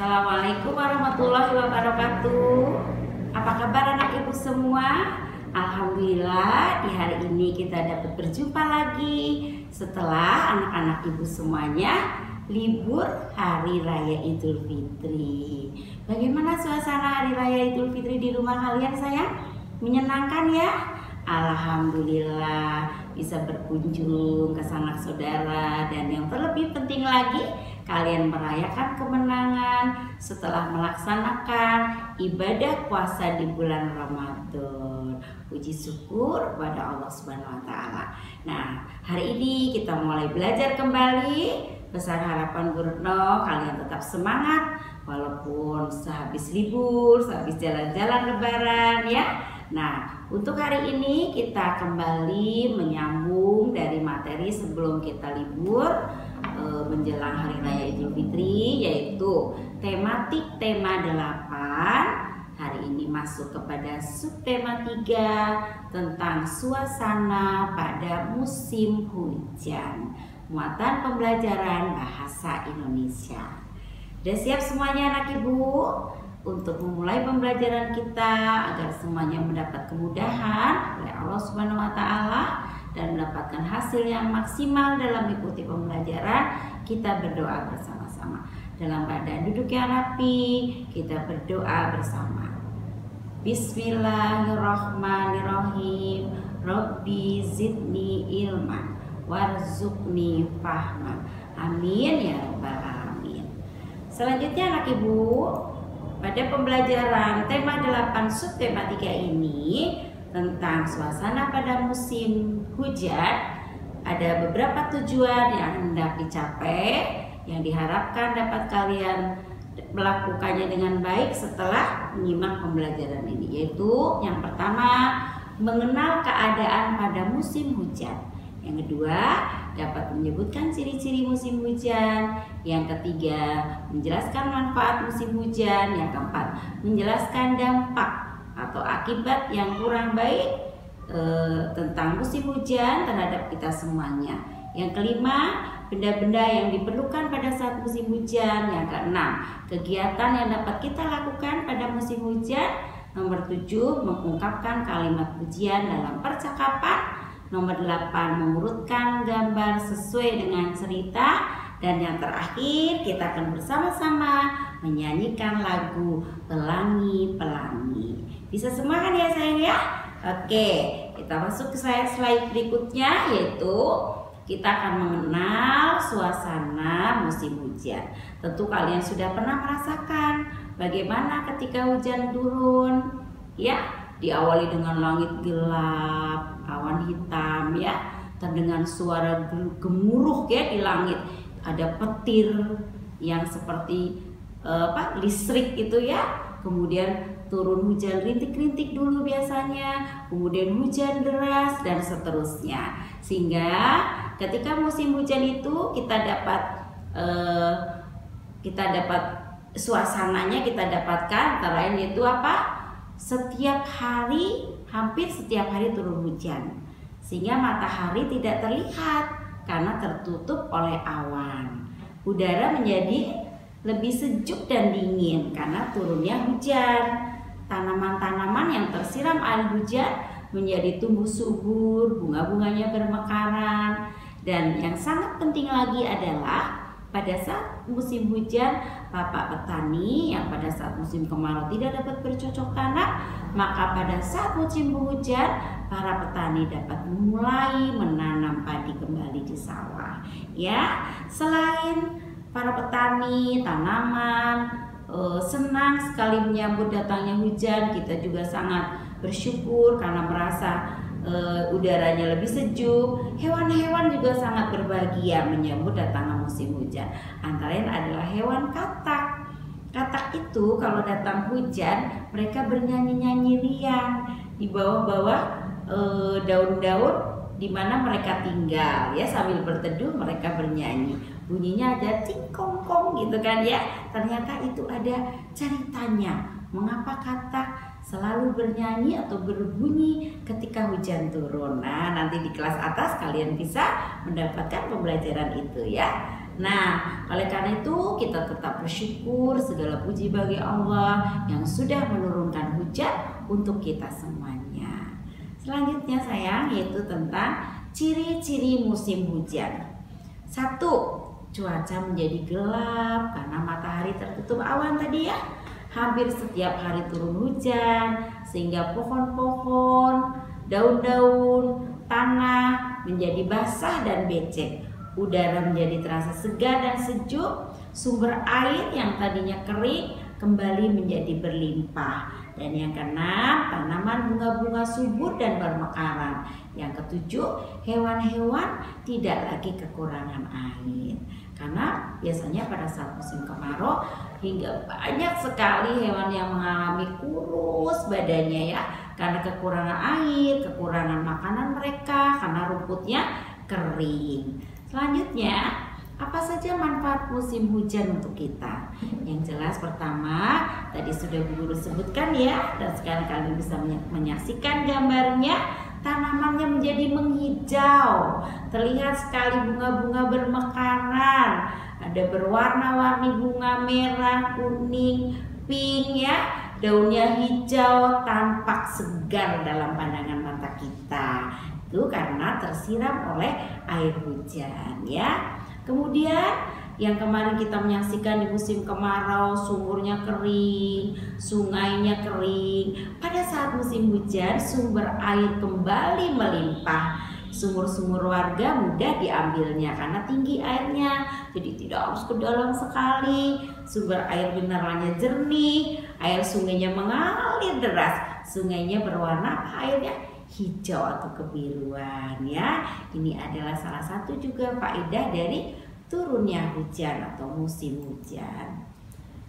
Assalamualaikum warahmatullahi wabarakatuh. Apa kabar anak ibu semua? Alhamdulillah di hari ini kita dapat berjumpa lagi setelah anak-anak ibu semuanya libur Hari Raya Idul Fitri. Bagaimana suasana Hari Raya Idul Fitri di rumah kalian sayang? Menyenangkan ya? Alhamdulillah bisa berkunjung ke sanak saudara, dan yang terlebih penting lagi kalian merayakan kemenangan setelah melaksanakan ibadah puasa di bulan Ramadan. Puji syukur kepada Allah Subhanahu wa taala. Nah, hari ini kita mulai belajar kembali. Besar harapan Bu Retno kalian tetap semangat walaupun sehabis libur, sehabis jalan-jalan lebaran ya. Nah, untuk hari ini kita kembali menyambung dari materi sebelum kita libur menjelang Hari Raya Idul Fitri, yaitu tematik tema 8. Hari ini masuk kepada subtema 3 tentang suasana pada musim hujan. Muatan pembelajaran bahasa Indonesia. Sudah siap semuanya anak ibu untuk memulai pembelajaran kita agar semuanya mendapat kemudahan oleh Allah Subhanahu wa taala dan mendapatkan hasil yang maksimal dalam mengikuti pembelajaran. Kita berdoa bersama-sama. Dalam keadaan duduk yang rapi, kita berdoa bersama. Bismillahirrahmanirrahim. Rabbi zidni ilman warzuqni fahman. Amin ya rabbal alamin. Selanjutnya anak ibu, pada pembelajaran tema 8 subtema 3 ini tentang suasana pada musim hujan, ada beberapa tujuan yang hendak dicapai yang diharapkan dapat kalian melakukannya dengan baik setelah menyimak pembelajaran ini, yaitu yang pertama, mengenal keadaan pada musim hujan. Yang kedua, dapat menyebutkan ciri-ciri musim hujan. Yang ketiga, menjelaskan manfaat musim hujan. Yang keempat, menjelaskan dampak atau akibat yang kurang baik tentang musim hujan terhadap kita semuanya. Yang kelima, benda-benda yang diperlukan pada saat musim hujan. Yang keenam, kegiatan yang dapat kita lakukan pada musim hujan. Nomor 7, mengungkapkan kalimat pujian dalam percakapan. Nomor 8, mengurutkan gambar sesuai dengan cerita. Dan yang terakhir, kita akan bersama-sama menyanyikan lagu Pelangi-Pelangi. Bisa semua kan ya sayang ya? Oke, kita masuk ke slide berikutnya, yaitu kita akan mengenal suasana musim hujan. Tentu kalian sudah pernah merasakan bagaimana ketika hujan turun ya, diawali dengan langit gelap, awan hitam ya, terdengar suara gemuruh ya di langit. Ada petir yang seperti listrik itu ya. Kemudian turun hujan rintik-rintik dulu biasanya, kemudian hujan deras dan seterusnya. Sehingga ketika musim hujan itu kita dapat suasananya kita dapatkan antara lain yaitu apa? Setiap hari, hampir setiap hari turun hujan, sehingga matahari tidak terlihat karena tertutup oleh awan. Udara menjadi lebih sejuk dan dingin karena turunnya hujan. Tanaman-tanaman yang tersiram air hujan menjadi tumbuh subur, bunga-bunganya bermekaran. Dan yang sangat penting lagi adalah pada saat musim hujan, bapak petani yang pada saat musim kemarau tidak dapat bercocok tanam, maka pada saat musim hujan, para petani dapat memulai menanam padi kembali di sawah. Ya, selain para petani, tanaman senang sekali menyambut datangnya hujan, kita juga sangat bersyukur karena merasa udaranya lebih sejuk. Hewan-hewan juga sangat berbahagia menyambut datangnya musim hujan. Antara lain adalah hewan katak. Katak itu kalau datang hujan, mereka bernyanyi-nyanyi riang di bawah-bawah daun-daun di mana mereka tinggal ya, sambil berteduh mereka bernyanyi. Bunyinya ada cingkongkong gitu kan ya. Ternyata itu ada ceritanya. Mengapa katak selalu bernyanyi atau berbunyi ketika hujan turun? Nah, nanti di kelas atas kalian bisa mendapatkan pembelajaran itu ya. Nah, oleh karena itu kita tetap bersyukur, segala puji bagi Allah yang sudah menurunkan hujan untuk kita semuanya. Selanjutnya sayang, yaitu tentang ciri-ciri musim hujan. 1. Cuaca menjadi gelap karena matahari tertutup awan tadi ya. Hampir setiap hari turun hujan sehingga pohon-pohon, daun-daun, tanah menjadi basah dan becek. Udara menjadi terasa segar dan sejuk. Sumber air yang tadinya kering kembali menjadi berlimpah. Dan yang keenam, tanaman bunga-bunga subur dan bermekaran. Yang ketujuh, hewan-hewan tidak lagi kekurangan air. Karena biasanya pada saat musim kemarau hingga banyak sekali hewan yang mengalami kurus badannya ya, karena kekurangan air, kekurangan makanan mereka, karena rumputnya kering. Selanjutnya, apa saja manfaat musim hujan untuk kita? Yang jelas pertama, tadi sudah Bu Guru sebutkan ya, dan sekarang kalian bisa menyaksikan gambarnya. Tanamannya menjadi menghijau, terlihat sekali bunga-bunga bermekaran, ada berwarna-warni bunga merah, kuning, pink ya, daunnya hijau, tampak segar dalam pandangan mata kita. Itu karena tersiram oleh air hujan ya. Kemudian yang kemarin kita menyaksikan di musim kemarau, sumurnya kering, sungainya kering. Pada saat musim hujan, sumber air kembali melimpah. Sumur-sumur warga mudah diambilnya karena tinggi airnya, jadi tidak harus ke dalam sekali. Sumber air mineralnya jernih, air sungainya mengalir deras. Sungainya berwarna apa airnya? Hijau atau kebiruan ya. Ini adalah salah satu juga faedah dari turunnya hujan atau musim hujan.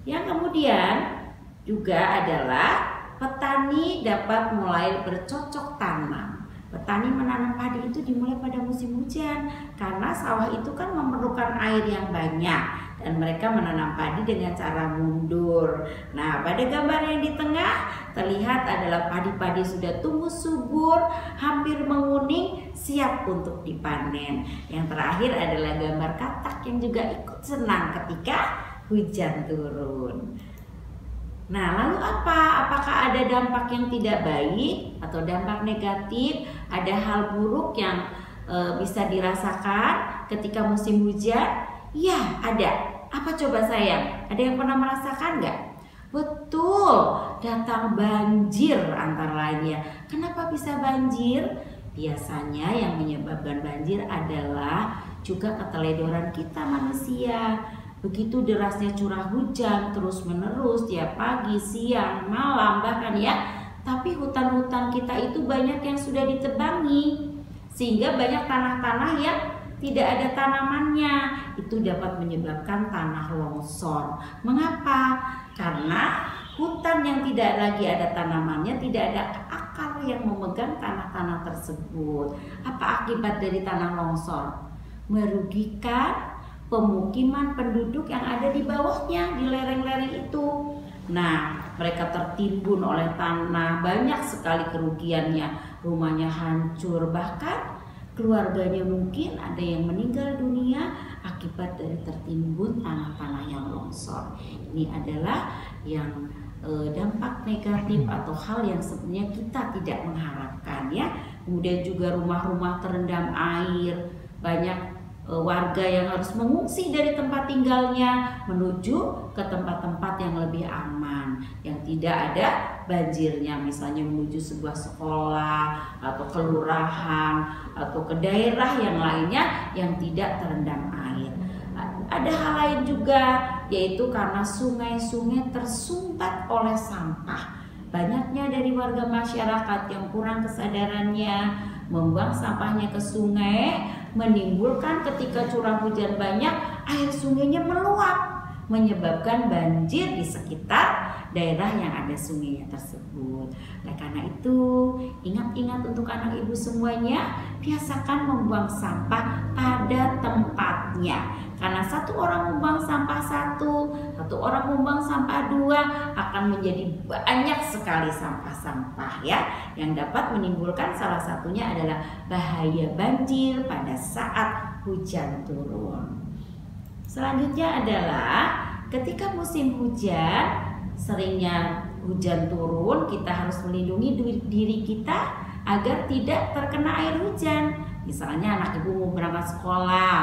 Yang kemudian juga adalah petani dapat mulai bercocok tanam. Petani menanam padi itu dimulai pada musim hujan karena sawah itu kan memerlukan air yang banyak dan mereka menanam padi dengan cara mundur. Nah, pada gambar yang di tengah terlihat adalah padi-padi sudah tumbuh subur, hampir menguning, siap untuk dipanen. Yang terakhir adalah gambar katak yang juga ikut senang ketika hujan turun. Nah, lalu apa? Apakah ada dampak yang tidak baik atau dampak negatif? Ada hal buruk yang bisa dirasakan ketika musim hujan? Ya, ada. Apa coba sayang? Ada yang pernah merasakan nggak? Betul, datang banjir antara lainnya. Kenapa bisa banjir? Biasanya yang menyebabkan banjir adalah juga keteledoran kita manusia. Begitu derasnya curah hujan terus menerus tiap pagi, siang, malam bahkan ya. Tapi hutan-hutan kita itu banyak yang sudah ditebangi, sehingga banyak tanah-tanah yang tidak ada tanamannya. Itu dapat menyebabkan tanah longsor. Mengapa? Karena hutan yang tidak lagi ada tanamannya, tidak ada akar yang memegang tanah-tanah tersebut. Apa akibat dari tanah longsor? Merugikan pemukiman penduduk yang ada di bawahnya, di lereng-lereng itu. Nah, mereka tertimbun oleh tanah, banyak sekali kerugiannya, rumahnya hancur, bahkan keluarganya mungkin ada yang meninggal dunia akibat dari tertimbun tanah-tanah yang longsor. Ini adalah yang dampak negatif atau hal yang sebenarnya kita tidak mengharapkan ya. Kemudian juga rumah-rumah terendam air, banyak warga yang harus mengungsi dari tempat tinggalnya menuju ke tempat-tempat yang lebih aman, yang tidak ada banjirnya, misalnya menuju sebuah sekolah atau kelurahan atau ke daerah yang lainnya yang tidak terendam air. Ada hal lain juga, yaitu karena sungai-sungai tersumbat oleh sampah. Banyaknya dari warga masyarakat yang kurang kesadarannya membuang sampahnya ke sungai, menimbulkan ketika curah hujan banyak, air sungainya meluap, menyebabkan banjir di sekitar daerah yang ada sungainya tersebut. Nah, karena itu ingat-ingat untuk anak ibu semuanya, biasakan membuang sampah pada tempatnya. Karena satu orang membuang sampah satu orang membuang sampah dua, akan menjadi banyak sekali sampah-sampah ya, yang dapat menimbulkan salah satunya adalah bahaya banjir pada saat hujan turun. Selanjutnya adalah ketika musim hujan, seringnya hujan turun, kita harus melindungi diri kita agar tidak terkena air hujan. Misalnya anak ibu mau berangkat sekolah,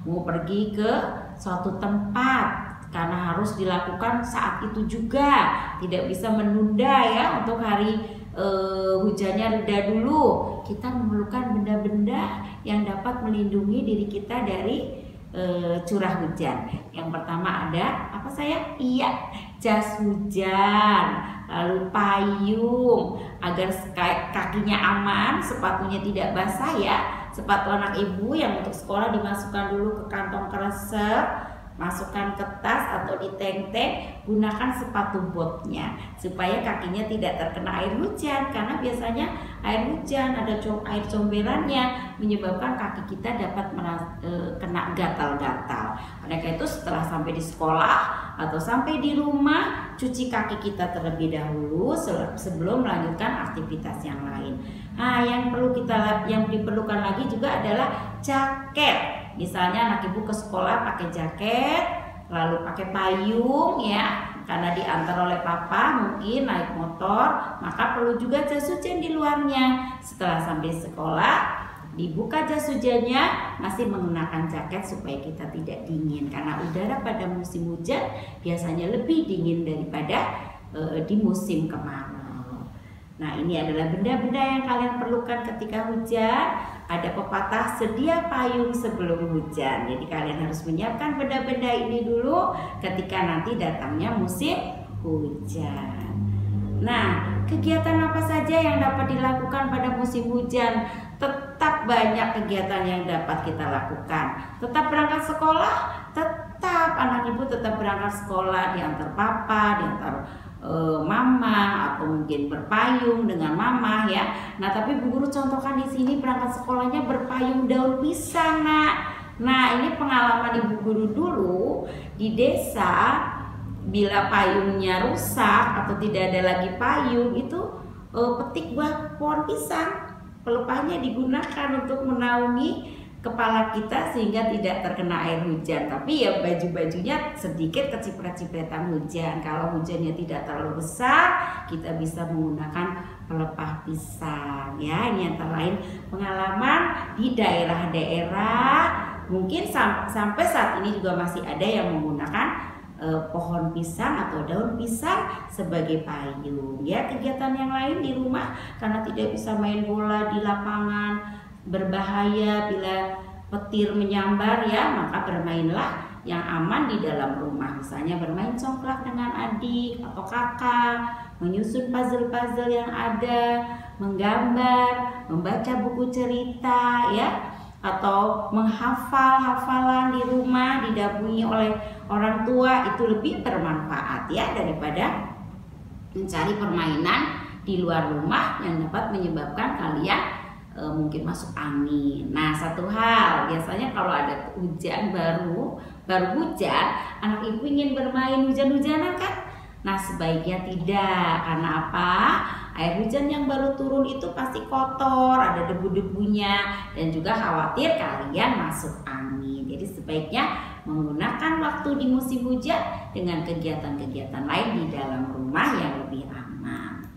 mau pergi ke suatu tempat, karena harus dilakukan saat itu juga, tidak bisa menunda ya untuk hari hujannya reda dulu. Kita memerlukan benda-benda yang dapat melindungi diri kita dari curah hujan. Yang pertama ada apa sayang? Iya, jas hujan, lalu payung agar kakinya aman, sepatunya tidak basah ya. Sepatu anak ibu yang untuk sekolah dimasukkan dulu ke kantong kresek, masukkan ke tas atau di teng-teng, gunakan sepatu botnya supaya kakinya tidak terkena air hujan, karena biasanya air hujan ada air comberannya menyebabkan kaki kita dapat kena gatal-gatal. Oleh karena itu setelah sampai di sekolah atau sampai di rumah, cuci kaki kita terlebih dahulu sebelum melanjutkan aktivitas yang lain. Nah, yang diperlukan lagi juga adalah jaket. Misalnya anak ibu ke sekolah pakai jaket, lalu pakai payung ya, karena diantar oleh papa mungkin naik motor, maka perlu juga jas hujan di luarnya. Setelah sampai sekolah, dibuka jas hujannya, masih menggunakan jaket supaya kita tidak dingin, karena udara pada musim hujan biasanya lebih dingin daripada di musim kemarau. Nah, ini adalah benda-benda yang kalian perlukan ketika hujan. Ada pepatah, sedia payung sebelum hujan. Jadi kalian harus menyiapkan benda-benda ini dulu ketika nanti datangnya musim hujan. Nah, kegiatan apa saja yang dapat dilakukan pada musim hujan? Tetap banyak kegiatan yang dapat kita lakukan. Tetap berangkat sekolah, tetap anak ibu tetap berangkat sekolah, diantar papa, diantar mama, atau mungkin berpayung dengan mama ya. Nah, tapi Bu Guru contohkan di sini berangkat sekolahnya berpayung daun pisang, Nak. Nah, ini pengalaman Ibu Guru dulu di desa. Bila payungnya rusak atau tidak ada lagi payung, itu petik buah pohon pisang. Pelepahnya digunakan untuk menaungi kepala kita sehingga tidak terkena air hujan. Tapi ya baju-bajunya sedikit keciprat-cipratan hujan. Kalau hujannya tidak terlalu besar, kita bisa menggunakan pelepah pisang ya. Ini antara lain pengalaman di daerah-daerah. Mungkin sampai saat ini juga masih ada yang menggunakan pohon pisang atau daun pisang sebagai payung ya. Kegiatan yang lain di rumah, karena tidak bisa main bola di lapangan, berbahaya bila petir menyambar ya, maka bermainlah yang aman di dalam rumah. Misalnya bermain congklak dengan adik atau kakak, menyusun puzzle-puzzle yang ada, menggambar, membaca buku cerita ya, atau menghafal hafalan di rumah didampingi oleh orang tua. Itu lebih bermanfaat ya daripada mencari permainan di luar rumah yang dapat menyebabkan kalian mungkin masuk angin. Nah, satu hal, biasanya kalau ada hujan baru hujan, anak ibu ingin bermain hujan-hujanan kan? Nah, sebaiknya tidak. Karena apa? Air hujan yang baru turun itu pasti kotor, ada debu-debunya, dan juga khawatir kalian masuk angin. Jadi sebaiknya menggunakan waktu di musim hujan dengan kegiatan-kegiatan lain di dalam rumah yang lebih aman.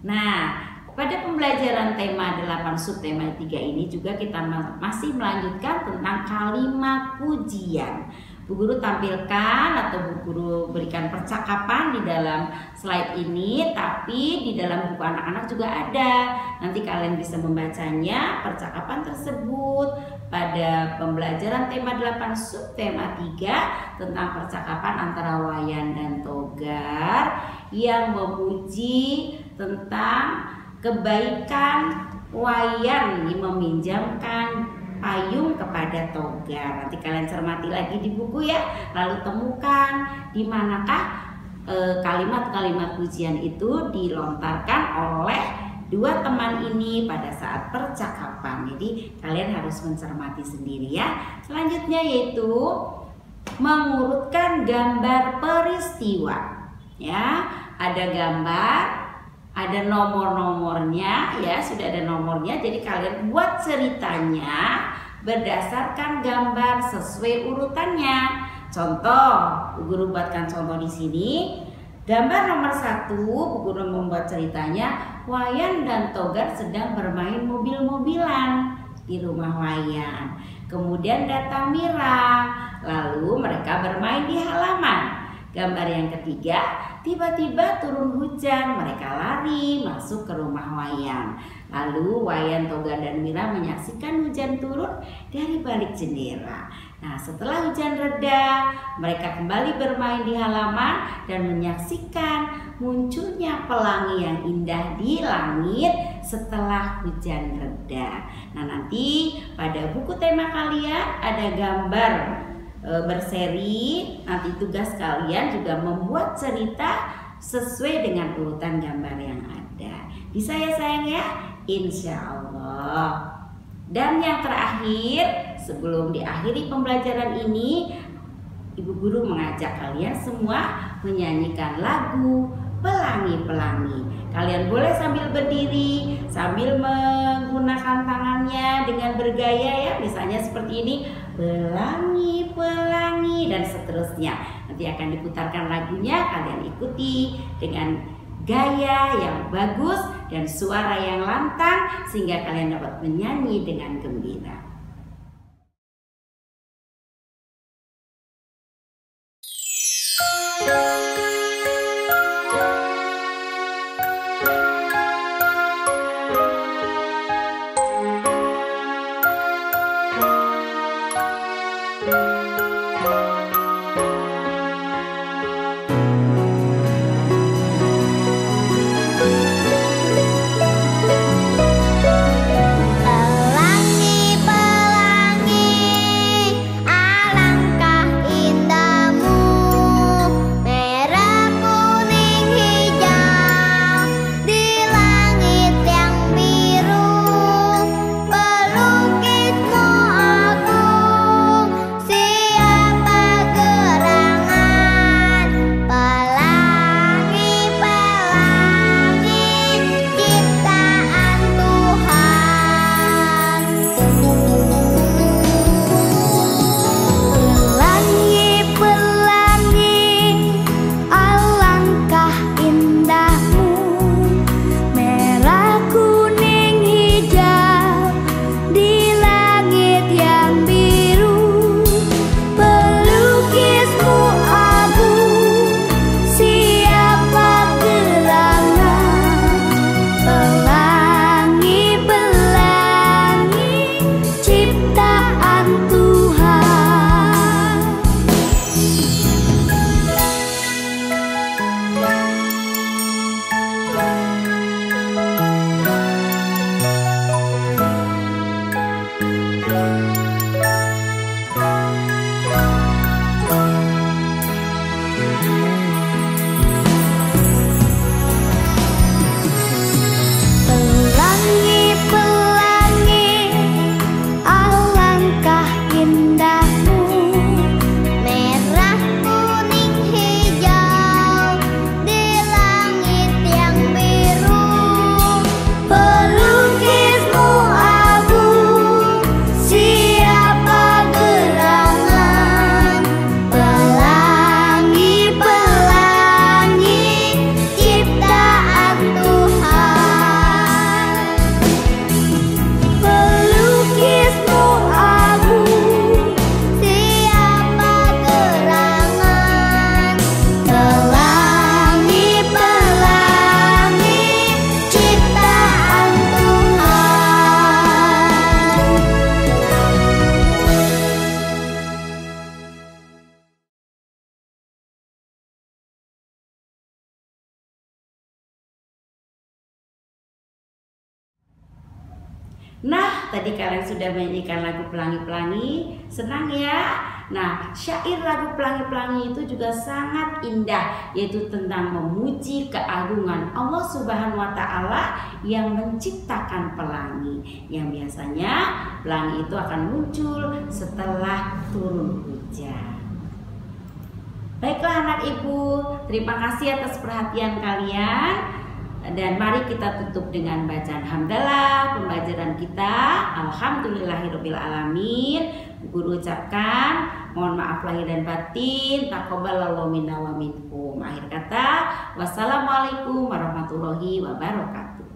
Nah, pada pembelajaran tema 8 subtema 3 ini juga kita masih melanjutkan tentang kalimat pujian. Bu Guru tampilkan atau Bu Guru berikan percakapan di dalam slide ini, tapi di dalam buku anak-anak juga ada. Nanti kalian bisa membacanya percakapan tersebut pada pembelajaran tema 8 subtema 3 tentang percakapan antara Wayan dan Togar yang memuji tentang kebaikan Wayan meminjamkan payung kepada Togar. Nanti kalian cermati lagi di buku ya, lalu temukan di manakah kalimat-kalimat pujian itu dilontarkan oleh dua teman ini pada saat percakapan. Jadi kalian harus mencermati sendiri ya. Selanjutnya yaitu mengurutkan gambar peristiwa. Ya, ada gambar, ada nomor-nomornya ya, sudah ada nomornya. Jadi kalian buat ceritanya berdasarkan gambar sesuai urutannya. Contoh, Bu Guru buatkan contoh di sini. Gambar nomor 1, Bu Guru membuat ceritanya Wayan dan Togar sedang bermain mobil-mobilan di rumah Wayan. Kemudian datang Mira, lalu mereka bermain di halaman. Gambar yang ketiga, tiba-tiba turun hujan, mereka lari masuk ke rumah Wayan. Lalu Wayan, Togar, dan Mira menyaksikan hujan turun dari balik jendela. Nah, setelah hujan reda, mereka kembali bermain di halaman dan menyaksikan munculnya pelangi yang indah di langit setelah hujan reda. Nah, nanti pada buku tema kalian ada gambar berseri. Nanti tugas kalian juga membuat cerita sesuai dengan urutan gambar yang ada. Bisa ya sayang ya? Insya Allah. Dan yang terakhir, sebelum diakhiri pembelajaran ini, Ibu Guru mengajak kalian semua menyanyikan lagu Pelangi-Pelangi. Kalian boleh sambil berdiri, sambil menggunakan tangannya dengan bergaya ya. Misalnya seperti ini, pelangi-pelangi, dan seterusnya. Nanti akan diputarkan lagunya, kalian ikuti dengan gaya yang bagus dan suara yang lantang sehingga kalian dapat menyanyi dengan gembira. Nah, tadi kalian sudah menyanyikan lagu Pelangi-Pelangi, senang ya? Nah, syair lagu Pelangi-Pelangi itu juga sangat indah, yaitu tentang memuji keagungan Allah Subhanahu wa Ta'ala yang menciptakan pelangi. Yang biasanya pelangi itu akan muncul setelah turun hujan. Baiklah anak ibu, terima kasih atas perhatian kalian. Dan mari kita tutup dengan bacaan hamdalah pembelajaran kita. Alhamdulillahirabbil alamin. Guru ucapkan mohon maaf lahir dan batin. Taqabbalallahu minna wa minkum. Akhir kata, wassalamualaikum warahmatullahi wabarakatuh.